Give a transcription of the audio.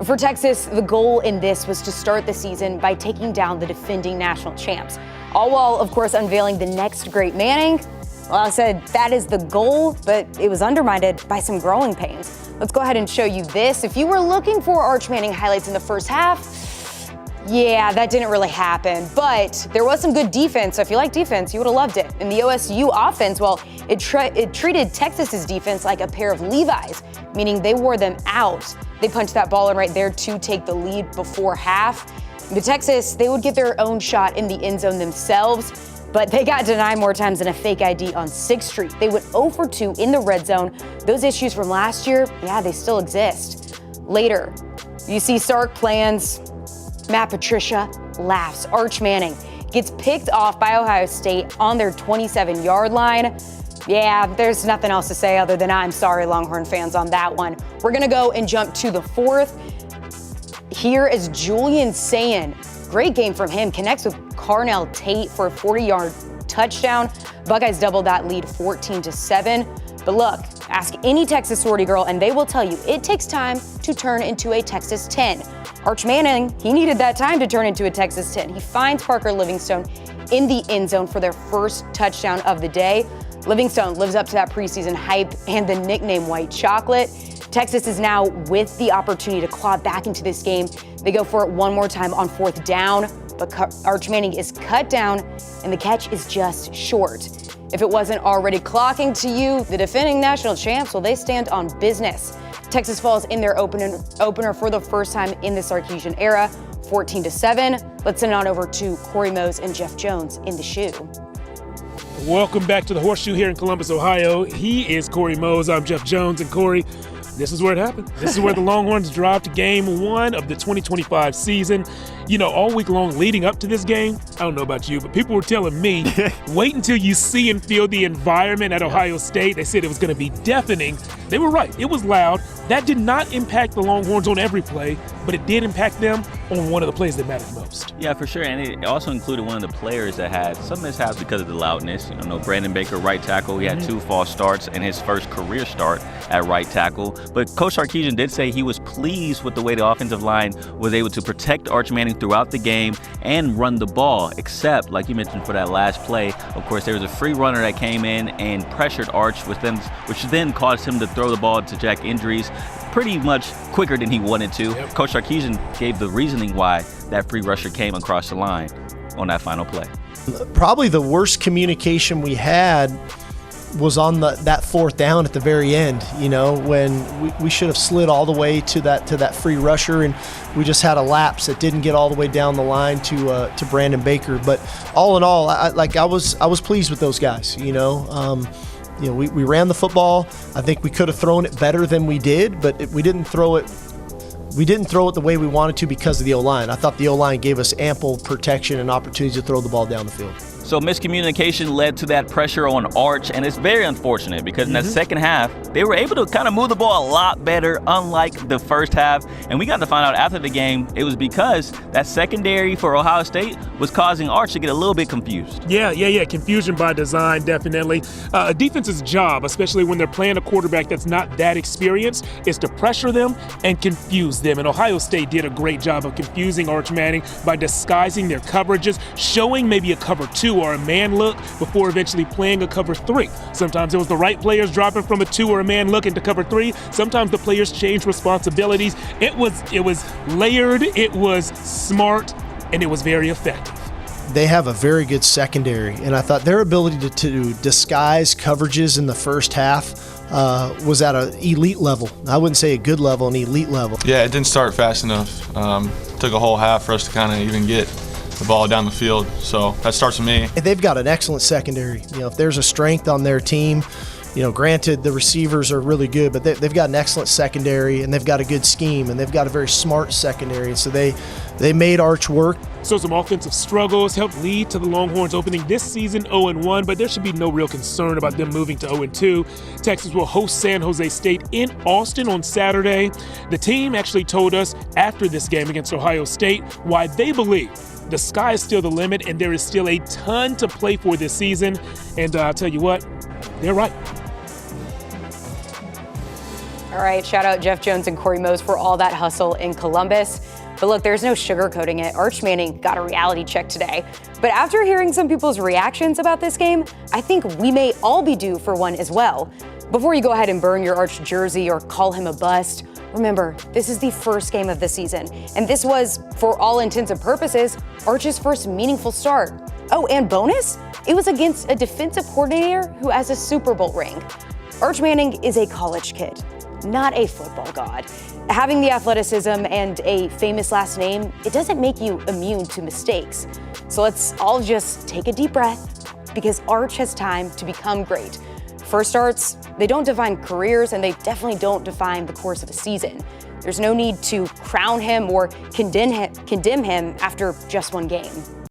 For Texas, the goal in this was to start the season by taking down the defending national champs, all while, of course, unveiling the next great Manning. Well, I said that is the goal, but it was undermined by some growing pains. Let's go ahead and show you this. If you were looking for Arch Manning highlights in the first half, yeah, that didn't really happen, but there was some good defense. So if you like defense, you would have loved it. And the OSU offense, well, it treated Texas's defense like a pair of Levi's, meaning they wore them out. They punched that ball in right there to take the lead before half. But Texas, they would get their own shot in the end zone themselves, but they got denied more times than a fake ID on 6th Street. They went 0 for 2 in the red zone. Those issues from last year, yeah, they still exist. Later, you see Sark plans. Matt Patricia laughs. Arch Manning gets picked off by Ohio State on their 27-yard line. Yeah, there's nothing else to say other than I'm sorry, Longhorn fans, on that one. We're going to go and jump to the 4th. Here is Julian Sayin. Great game from him. Connects with Carnell Tate for a 40-yard touchdown. Buckeyes doubled that lead 14-7. But look, ask any Texas sorority girl and they will tell you it takes time to turn into a Texas 10. Arch Manning, he needed that time to turn into a Texas 10. He finds Parker Livingstone in the end zone for their first touchdown of the day. Livingstone lives up to that preseason hype and the nickname White Chocolate. Texas is now with the opportunity to claw back into this game. They go for it one more time on 4th down, but Arch Manning is cut down and the catch is just short. If it wasn't already clocking to you, the defending national champs, well, they stand on business. Texas falls in their opener for the first time in the Sarkisian era, 14-7. Let's send it on over to Corey Mose and Jeff Jones in the shoe. Welcome back to the Horseshoe here in Columbus, Ohio. He is Corey Mose. I'm Jeff Jones. And Corey, this is where it happened. This is where the Longhorns dropped game 1 of the 2025 season. You know, all week long leading up to this game, I don't know about you, but people were telling me, wait until you see and feel the environment at Ohio State. They said it was going to be deafening. They were right. It was loud. That did not impact the Longhorns on every play, but it did impact them on one of the plays that mattered most. Yeah, for sure. And it also included one of the players that had some mishaps because of the loudness. You know, Brandon Baker, right tackle. He had 2 false starts in his first career start at right tackle. But Coach Sarkisian did say he was pleased with the way the offensive line was able to protect Arch Manning throughout the game and run the ball, except, like you mentioned, for that last play. Of course, there was a free runner that came in and pressured Arch, which then caused him to throw the ball to Jack Indries pretty much quicker than he wanted to. Yep. Coach Sarkisian gave the reasoning why that free rusher came across the line on that final play. Probably the worst communication we had was on that 4th down at the very end, you know, when we should have slid all the way to that free rusher, and we just had a lapse that didn't get all the way down the line to Brandon Baker. But all in all, I was pleased with those guys, you know. We ran the football. I think we could have thrown it better than we did, but we didn't throw it the way we wanted to because of the O-line. I thought the O-line gave us ample protection and opportunity to throw the ball down the field. So miscommunication led to that pressure on Arch, and it's very unfortunate because in that second half, they were able to kind of move the ball a lot better, unlike the first half. And we got to find out after the game, it was because that secondary for Ohio State was causing Arch to get a little bit confused. Yeah. Confusion by design, definitely. A defense's job, especially when they're playing a quarterback that's not that experienced, is to pressure them and confuse them. And Ohio State did a great job of confusing Arch Manning by disguising their coverages, showing maybe a cover 2 or a man look before eventually playing a cover 3. Sometimes it was the right players dropping from a 2 or a man look into cover 3. Sometimes the players changed responsibilities. It was layered, it was smart, and it was very effective. They have a very good secondary, and I thought their ability to disguise coverages in the first half was at an elite level. I wouldn't say a good level, an elite level. Yeah, it didn't start fast enough. Took a whole half for us to kind of even get the ball down the field. So that starts with me. They've got an excellent secondary. You know, if there's a strength on their team, you know, granted the receivers are really good, but they've got an excellent secondary, and they've got a good scheme, and they've got a very smart secondary. So they made Arch work. So some offensive struggles helped lead to the Longhorns opening this season 0-1, but there should be no real concern about them moving to 0-2. Texas will host San Jose State in Austin on Saturday. The team actually told us after this game against Ohio State why they believe the sky is still the limit and there is still a ton to play for this season. And I'll tell you what, they're right. All right, shout out Jeff Jones and Corey Mose for all that hustle in Columbus. But look, there's no sugarcoating it. Arch Manning got a reality check today. But after hearing some people's reactions about this game, I think we may all be due for one as well. Before you go ahead and burn your Arch jersey or call him a bust, remember, this is the first game of the season. And this was, for all intents and purposes, Arch's first meaningful start. Oh, and bonus? It was against a defensive coordinator who has a Super Bowl ring. Arch Manning is a college kid, not a football god. Having the athleticism and a famous last name, it doesn't make you immune to mistakes. So let's all just take a deep breath, because Arch has time to become great. First starts, they don't define careers, and they definitely don't define the course of a season. There's no need to crown him or condemn him after just one game.